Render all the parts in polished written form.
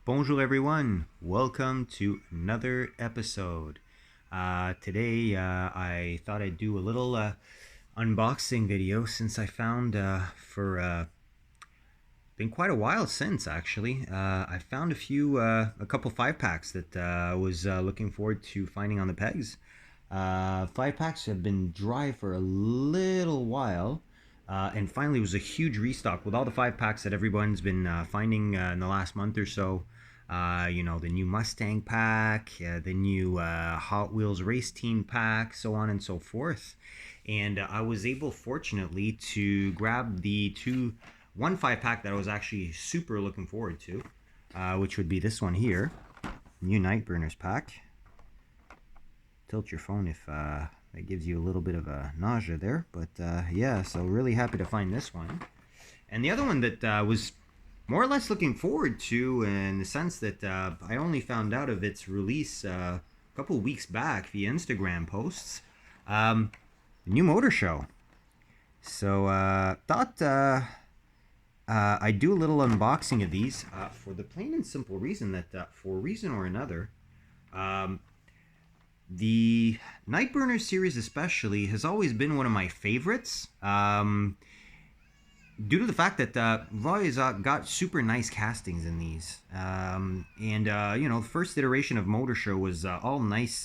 Bonjour everyone, welcome to another episode. Today I thought I'd do a little unboxing video since I found for been quite a while since actually. I found a couple 5 packs that I was looking forward to finding on the pegs. 5 packs have been dry for a little while. And finally, it was a huge restock with all the 5 packs that everyone's been finding in the last month or so. The new Mustang pack, the new Hot Wheels Race Team pack, so on and so forth. And I was able, fortunately, to grab the one 5 pack that I was actually super looking forward to, which would be this one here, new Burnerz pack. Tilt your phone if that gives you a little bit of a nausea there, but yeah, so really happy to find this one. And the other one that was more or less looking forward to, in the sense that I only found out of its release a couple weeks back via Instagram posts, the new motor show. So thought I'd do a little unboxing of these for the plain and simple reason that for a reason or another, the Burnerz series especially has always been one of my favorites. Due to the fact that Roy's got super nice castings in these, the first iteration of Motor Show was all nice,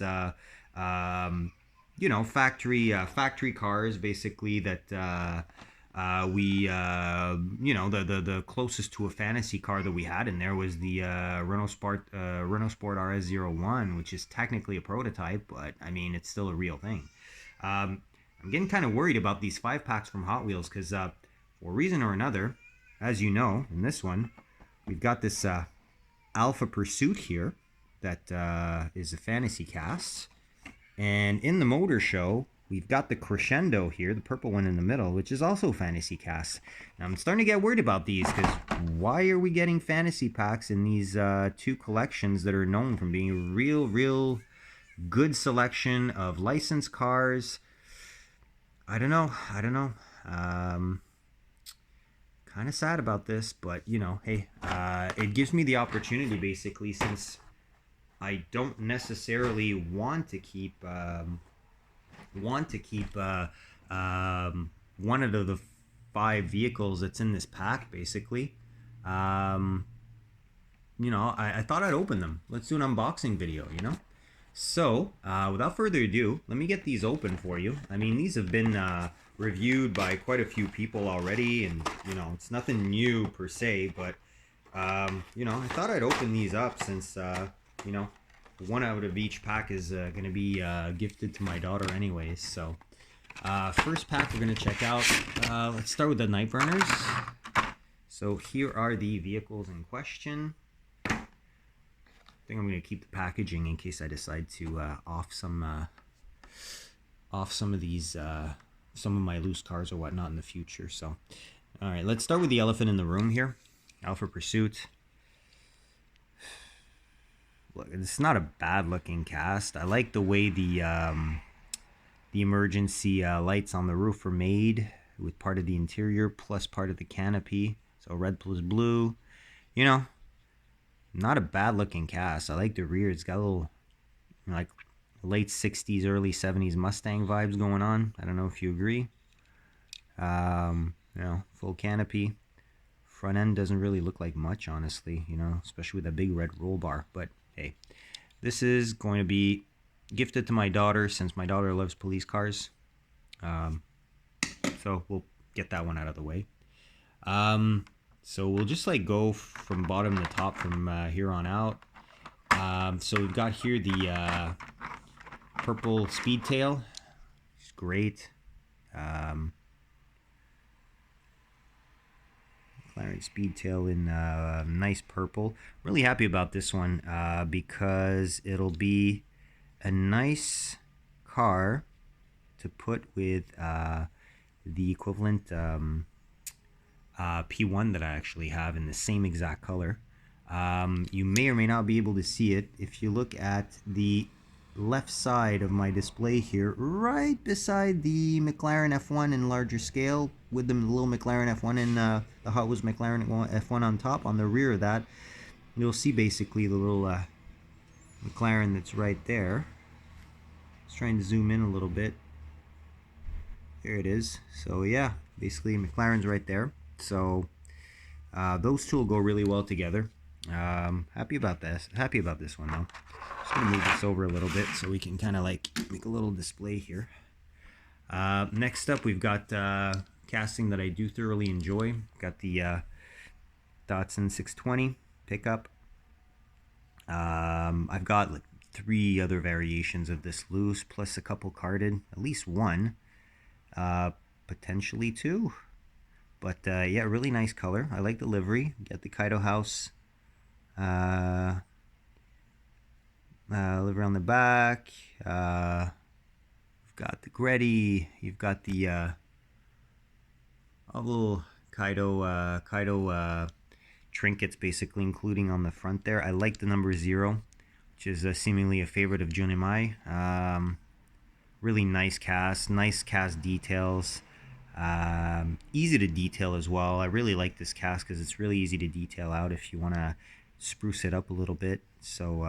factory cars basically that the closest to a fantasy car that we had in there was the Renault Sport RS01, which is technically a prototype, but I mean it's still a real thing. I'm getting kind of worried about these 5 packs from Hot Wheels because for a reason or another, as you know, in this one, we've got this Alpha Pursuit here that is a fantasy cast. And in the motor show, we've got the Crescendo here, the purple one in the middle, which is also fantasy cast. Now, I'm starting to get worried about these because why are we getting fantasy packs in these two collections that are known from being a real good selection of licensed cars? I don't know. Kind of sad about this, but hey, it gives me the opportunity basically, since I don't necessarily want to keep one of the 5 vehicles that's in this pack basically. I thought I'd open them. Let's do an unboxing video. So without further ado, let me get these open for you. I mean, these have been reviewed by quite a few people already, and it's nothing new per se, but I thought I'd open these up since one out of each pack is going to be gifted to my daughter anyways. So first pack we're going to check out, let's start with the Burnerz. So here are the vehicles in question. I think I'm going to keep the packaging in case I decide to off some of these some of my loose cars or whatnot in the future. So all right, let's start with the elephant in the room here, Alpha Pursuit. Look, it's not a bad looking cast. I like the way the emergency lights on the roof are made, with part of the interior plus part of the canopy. So red plus blue, not a bad looking cast. I like the rear. It's got a little like late 60s, early 70s Mustang vibes going on. I don't know if you agree. Full canopy. Front end doesn't really look like much, honestly, especially with that big red roll bar. But hey, this is going to be gifted to my daughter since my daughter loves police cars. So we'll get that one out of the way. So we'll just go from bottom to top from here on out. So we've got here the purple Speedtail. It's great. McLaren Speedtail in nice purple. Really happy about this one because it'll be a nice car to put with the equivalent P1 that I actually have in the same exact color. You may or may not be able to see it if you look at the left side of my display here, right beside the McLaren F1 in larger scale, with the little McLaren F1 and the Hot Wheels McLaren F1 on top. On the rear of that, you'll see basically the little McLaren that's right there. Just trying to zoom in a little bit. There it is. So yeah, basically McLaren's right there. So those two will go really well together. Happy about this. Happy about this one though. Just gonna move this over a little bit so we can kind of like make a little display here. Next up, we've got casting that I do thoroughly enjoy. Got the Datsun 620 pickup. I've got like 3 other variations of this loose, plus a couple carded, at least one, potentially 2. But yeah, really nice color. I like the livery. Got the Kaido House livery on the back. You've got the Greddy. You've got the little Kaido trinkets, basically, including on the front there. I like the number 0, which is seemingly a favorite of Junimai. Really nice cast details. Easy to detail as well. I really like this cast because it's really easy to detail out if you want to spruce it up a little bit. So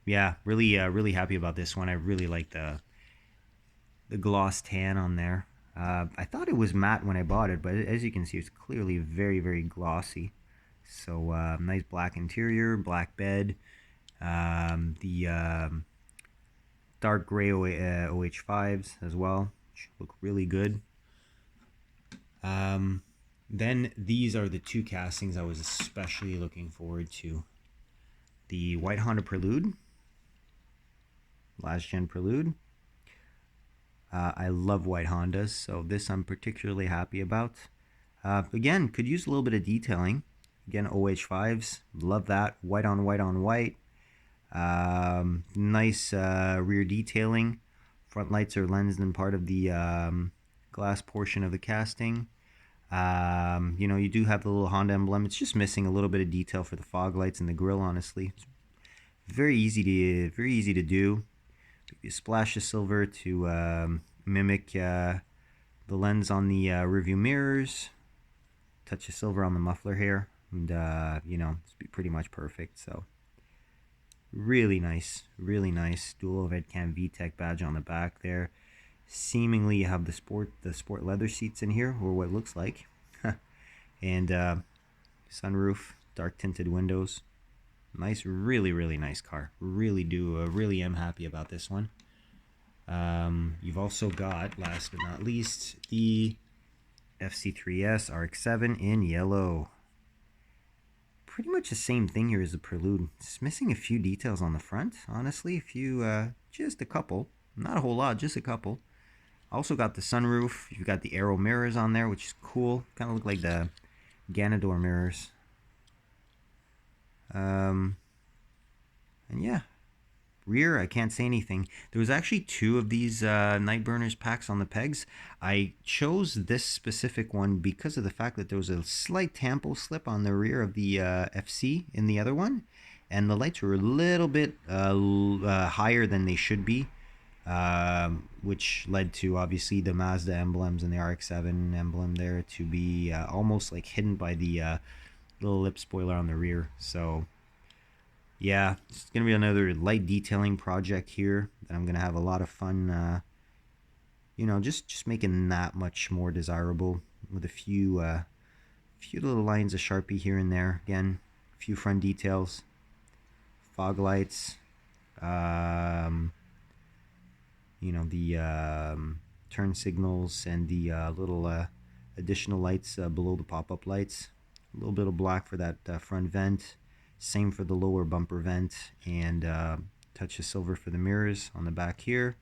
yeah, really happy about this one. I really like the gloss tan on there. I thought it was matte when I bought it, but as you can see, it's clearly very glossy. So nice black interior, black bed. The dark gray OH5s as well, which look really good. Then these are the 2 castings I was especially looking forward to. The white Honda Prelude, last gen Prelude. I love white Hondas, so this I'm particularly happy about. Again, could use a little bit of detailing. Again, OH5s, love that. White on white on white. Nice rear detailing. Front lights are lensed in part of the glass portion of the casting. You know, you do have the little Honda emblem. It's just missing a little bit of detail for the fog lights and the grille, honestly. It's very easy to do. You splash of silver to mimic the lens on the rearview mirrors. Touch of silver on the muffler here, and you know, it's pretty much perfect. So really nice dual Vedcam VTEC badge on the back there. Seemingly you have the sport leather seats in here, or what it looks like. And sunroof, dark tinted windows. Nice, really nice car. Really am happy about this one. You've also got, last but not least, the FC3S RX-7 in yellow. Pretty much the same thing here as the Prelude. It's missing a few details on the front, honestly. Just a couple. Not a whole lot, just a couple. Also got the sunroof. You've got the Aero mirrors on there, which is cool. Kind of look like the Ganador mirrors. And yeah, rear, I can't say anything. There was actually 2 of these Night Burnerz packs on the pegs. I chose this specific one because of the fact that there was a slight tampo slip on the rear of the FC in the other one, and the lights were a little bit higher than they should be, which led to obviously the Mazda emblems and the RX-7 emblem there to be almost like hidden by the little lip spoiler on the rear. So yeah, it's gonna be another light detailing project here that I'm gonna have a lot of fun you know, just making that much more desirable with a few little lines of Sharpie here and there. Again, a few front details, fog lights, you know, the turn signals, and the little additional lights below the pop-up lights. A little bit of black for that front vent. Same for the lower bumper vent, and touch of silver for the mirrors on the back here.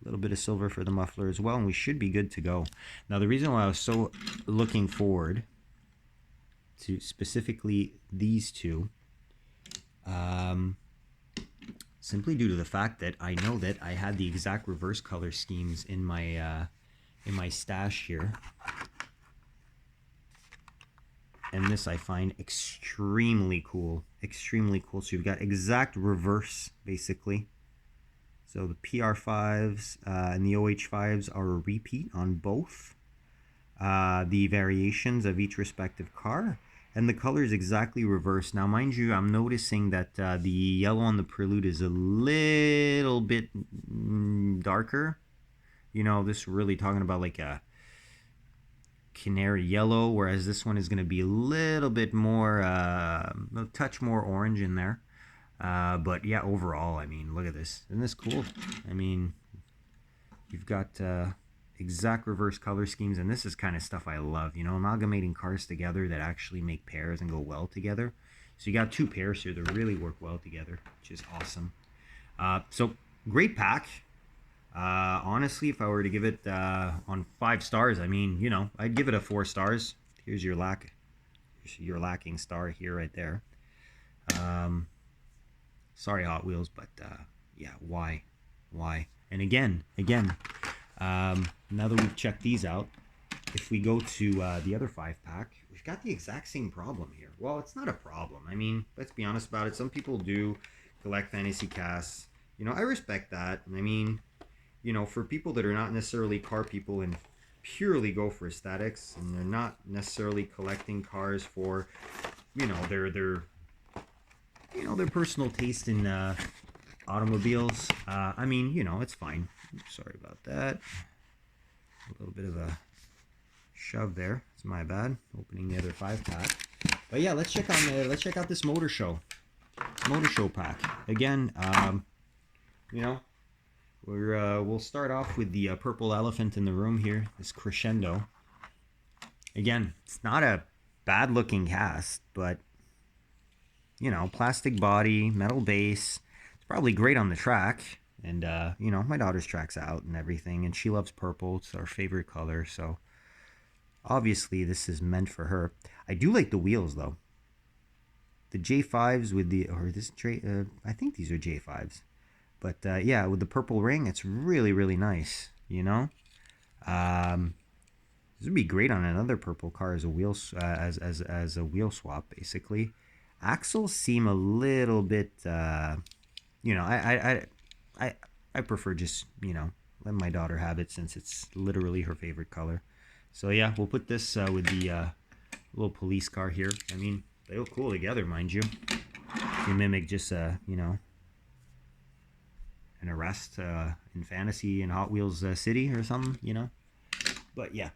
A little bit of silver for the muffler as well, and we should be good to go. Now, the reason why I was so looking forward to specifically these 2, simply due to the fact that I know that I had the exact reverse color schemes in my stash here. And this I find extremely cool. So you've got exact reverse, basically. So the PR5s and the OH5s are a repeat on both the variations of each respective car. and the color is exactly reversed. Now, mind you, I'm noticing that the yellow on the Prelude is a little bit darker. You know, this really talking about like a canary yellow, whereas this one is going to be a little bit more, a touch more orange in there. But yeah, overall, I mean, look at this. Isn't this cool? I mean, you've got exact reverse color schemes, and this is kind of stuff I love, you know, amalgamating cars together that actually make pairs and go well together. So you got two pairs here that really work well together, which is awesome. So great pack. Honestly, if I were to give it on 5 stars, I mean, you know, I'd give it a 4 stars. Here's your lacking star here, right there. Sorry, Hot Wheels, but yeah, why? And again, now that we've checked these out, if we go to the other 5-pack, we've got the exact same problem here. Well, it's not a problem. I mean, let's be honest about it. Some people do collect fantasy casts. You know, I respect that. I mean, you know, for people that are not necessarily car people and purely go for aesthetics, and they're not necessarily collecting cars for, you know, their personal taste in automobiles. I mean, you know, it's fine. Sorry about that. A little bit of a shove there. It's my bad. Opening the other 5-pack. But yeah, let's check out this motor show pack again. You know, we'll start off with the purple elephant in the room here. This Crescendo. Again, it's not a bad looking cast, but you know, plastic body, metal base. It's probably great on the track. And, you know, my daughter's track's out and everything, and she loves purple. It's our favorite color, so obviously this is meant for her. I do like the wheels, though. The J5s with the, or this, I think these are J5s. But, yeah, with the purple ring, it's really, really nice, you know? This would be great on another purple car as a wheel, as a wheel swap, basically. Axles seem a little bit, you know, I prefer just, you know, let my daughter have it since it's literally her favorite color. So yeah, we'll put this with the little police car here. I mean, they look cool together, mind you. You mimic just, you know, an arrest in fantasy in Hot Wheels City or something, you know. But yeah,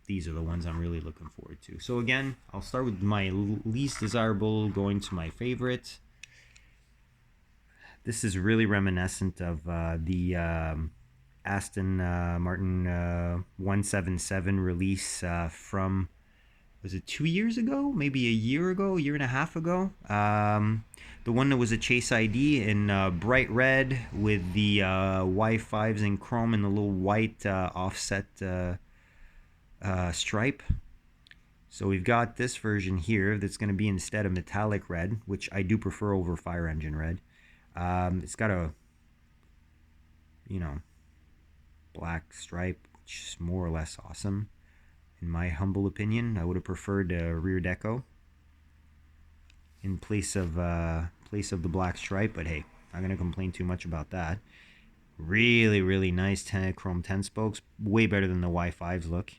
these are the ones I'm really looking forward to. So again, I'll start with my least desirable, going to my favorite. This is really reminiscent of the Aston Martin 177 release from, was it 2 years ago? Maybe a year ago, a year and a half ago? The one that was a Chase ID in bright red with the Y5s in chrome and the little white offset stripe. So we've got this version here that's going to be instead of metallic red, which I do prefer over fire engine red. It's got a, you know, black stripe, which is more or less awesome. In my humble opinion, I would have preferred a rear deco in place of the black stripe, but hey, I'm not going to complain too much about that. Really, really nice chrome 10 spokes, way better than the Y5s look.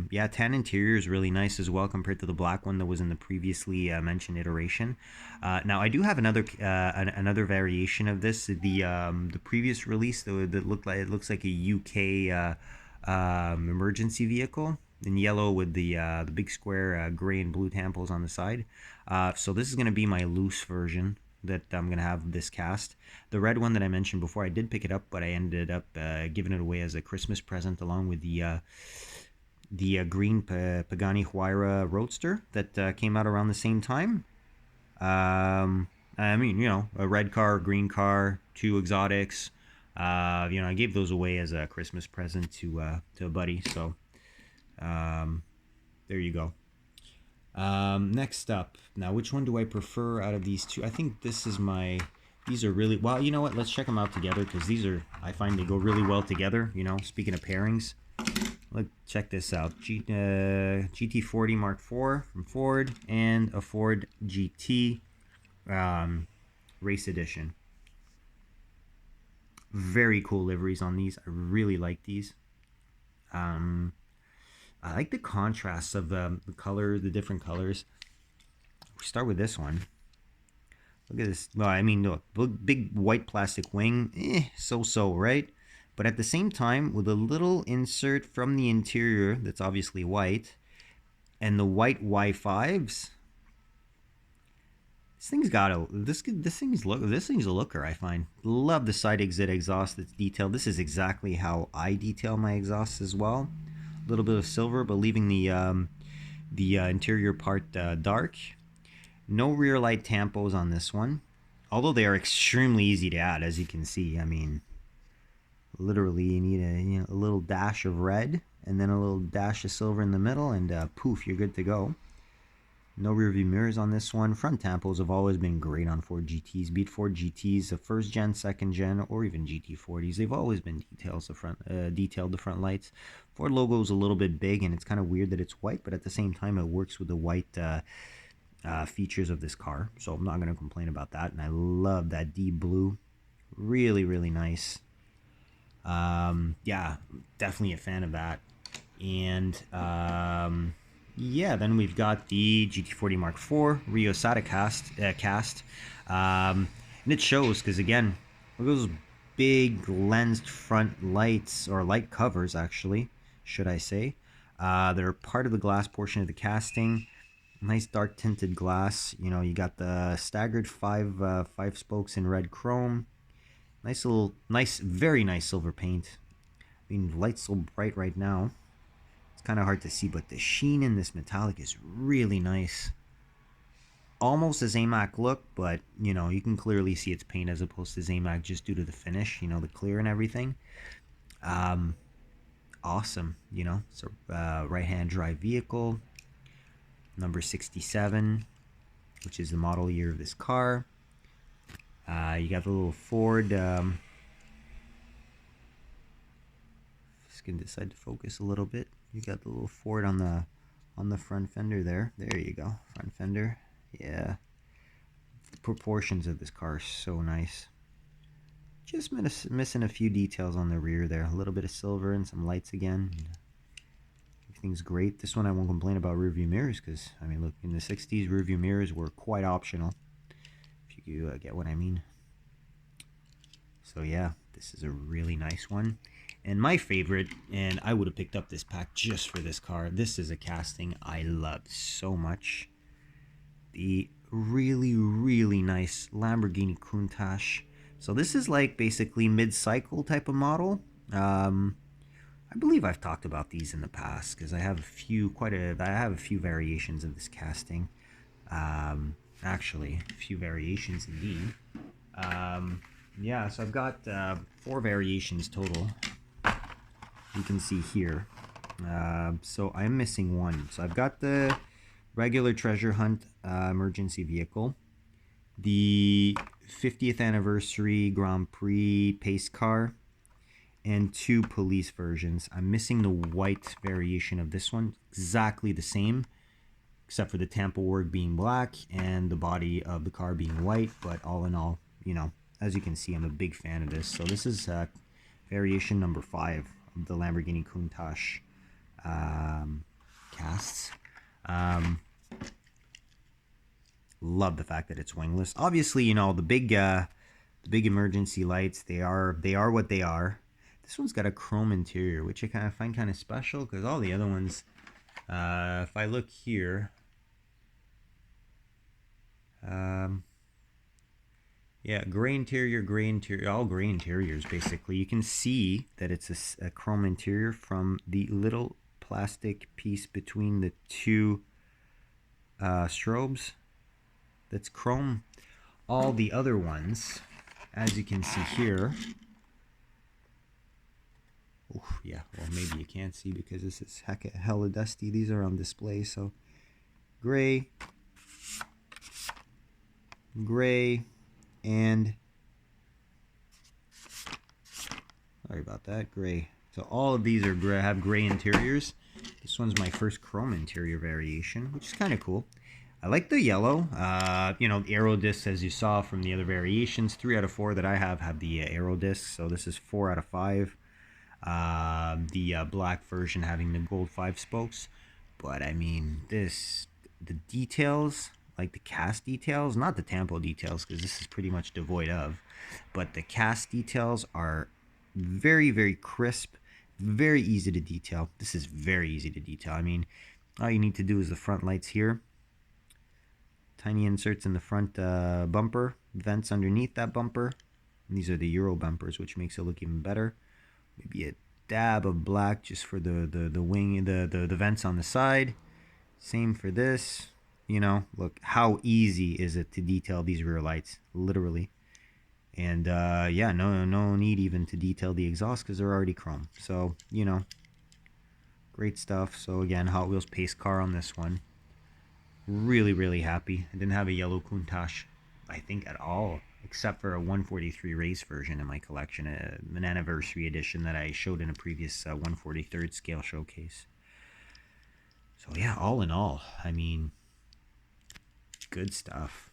Yeah, tan interior is really nice as well compared to the black one that was in the previously mentioned iteration. Now I do have another variation of this. The previous release that looks like a UK emergency vehicle in yellow with the big square gray and blue tampos on the side. So this is going to be my loose version that I'm going to have this cast. The red one that I mentioned before, I did pick it up, but I ended up giving it away as a Christmas present along with the green Pagani Huayra Roadster that came out around the same time. I mean, you know, a red car, green car, 2 exotics. You know, I gave those away as a Christmas present to a buddy. So there you go. Next up, now which one do I prefer out of these two? I think these are really, well, you know what, let's check them out together, because I find they go really well together, you know, speaking of pairings. Look, check this out, GT40 Mark IV from Ford, and a Ford GT Race Edition. Very cool liveries on these, I really like these. I like the contrast of the color, the different colors. We start with this one. Look at this. Well, I mean, look, big white plastic wing, so-so, right? But at the same time, with a little insert from the interior that's obviously white, and the white Y5s, this thing's got a this thing's a looker. I find. Love the side exit exhaust that's detailed. This is exactly how I detail my exhausts as well. A little bit of silver, but leaving the interior part dark. No rear light tampos on this one, although they are extremely easy to add, as you can see. I mean, literally, you need a little dash of red and then a little dash of silver in the middle, and poof, you're good to go. No rear view mirrors on this one. Front tampos have always been great on Ford GTs. Be it Ford GTs, the first gen, second gen, or even GT40s, they've always been detailed the front lights. Ford logo is a little bit big, and it's kind of weird that it's white, but at the same time, it works with the white features of this car, so I'm not going to complain about that. And I love that deep blue, really, really nice. Yeah, definitely a fan of that. And yeah, then we've got the GT40 Mark IV Rio SATA cast. And it shows because, again, look at those big lensed front lights, or light covers actually, should I say. They're part of the glass portion of the casting. Nice dark tinted glass. You know, you got the staggered five spokes in red chrome. Nice, very nice silver paint. I mean, the light's so bright right now, it's kind of hard to see, but the sheen in this metallic is really nice. Almost a Zamac look, but, you know, you can clearly see it's paint as opposed to Zamac just due to the finish, you know, the clear and everything. Awesome, you know. It's a right-hand drive vehicle. Number 67, which is the model year of this car. You got the little Ford. Just gonna decide to focus a little bit. You got the little Ford on the front fender there. There you go, front fender. Yeah, the proportions of this car are so nice. Just missing a few details on the rear there. A little bit of silver and some lights again. Everything's great. This one I won't complain about rear view mirrors because, I mean, look, in the 60s, rear view mirrors were quite optional, if you get what I mean. So yeah, this is a really nice one. And my favorite, and I would have picked up this pack just for this car, this is a casting I love so much. The really, really nice Lamborghini Countach. So this is like basically mid-cycle type of model. I believe I've talked about these in the past because I have a few variations of this casting. Actually, a few variations indeed. Yeah, so I've got 4 variations total. You can see here. So I'm missing one. So I've got the regular treasure hunt emergency vehicle, the 50th anniversary Grand Prix pace car, and 2 police versions. I'm missing the white variation of this one, exactly the same, except for the Tampa work being black and the body of the car being white. But all in all, you know, as you can see, I'm a big fan of this. So this is variation number 5 of the Lamborghini Countach casts. Love the fact that it's wingless. Obviously, you know, the big emergency lights, they are what they are. This one's got a chrome interior, which I find kind of special because all the other ones, if I look here, yeah, gray interior, all gray interiors basically. You can see that it's a chrome interior from the little plastic piece between the 2 strobes. That's chrome. All the other ones, as you can see here, oh yeah, well maybe you can't see because this is hella dusty. These are on display. So gray, and sorry about that, gray. So all of these are have gray interiors. This one's my first chrome interior variation, which is kind of cool. I like the yellow. You know, the aero discs, as you saw from the other variations, 3 out of 4 that I have the aero discs. So this is 4 out of 5. The black version having the gold 5 spokes. But I mean, the details, like the cast details, not the tampo details, because this is pretty much devoid of, but the cast details are very, very crisp, very easy to detail. This is very easy to detail. I mean, all you need to do is the front lights here, tiny inserts in the front bumper, vents underneath that bumper. And these are the Euro bumpers, which makes it look even better. Maybe a dab of black just for the wing, the vents on the side. Same for this. You know, look how easy is it to detail these rear lights, literally. And yeah, no need even to detail the exhaust because they're already chrome. So, you know, great stuff. So again, Hot Wheels pace car on this one. Really, really happy. I didn't have a yellow Countach, I think, at all, except for a 143 race version in my collection, an anniversary edition that I showed in a previous 143rd scale showcase. So yeah, all in all, I mean, good stuff.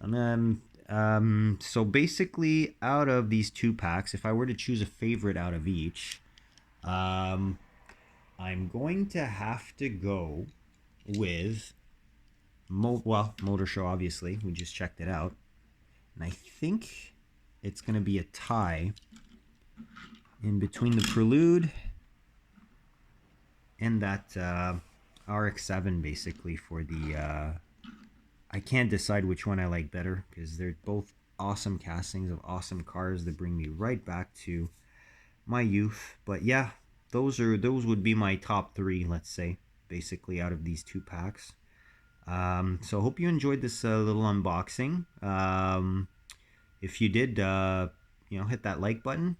So basically, out of these 2 packs, if I were to choose a favorite out of each, I'm going to have to go with Motor Show. Obviously, we just checked it out, and I think it's going to be a tie in between the Prelude and that RX-7, basically for the. I can't decide which one I like better because they're both awesome castings of awesome cars that bring me right back to my youth. But yeah, those would be my top 3, let's say, basically out of these 2 packs. So hope you enjoyed this little unboxing. If you did, hit that like button.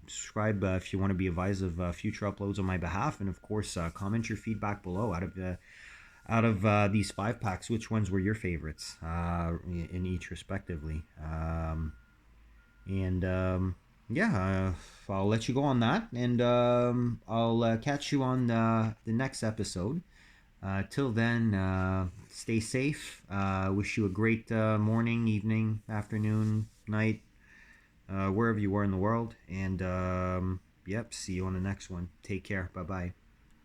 Subscribe if you want to be advised of future uploads on my behalf, and of course, comment your feedback below. Out of these 5 packs, which ones were your favorites in each respectively? Yeah, I'll let you go on that, and I'll catch you on the next episode. Till then, stay safe. Wish you a great morning, evening, afternoon, night, wherever you are in the world. And yep, see you on the next one. Take care. Bye bye.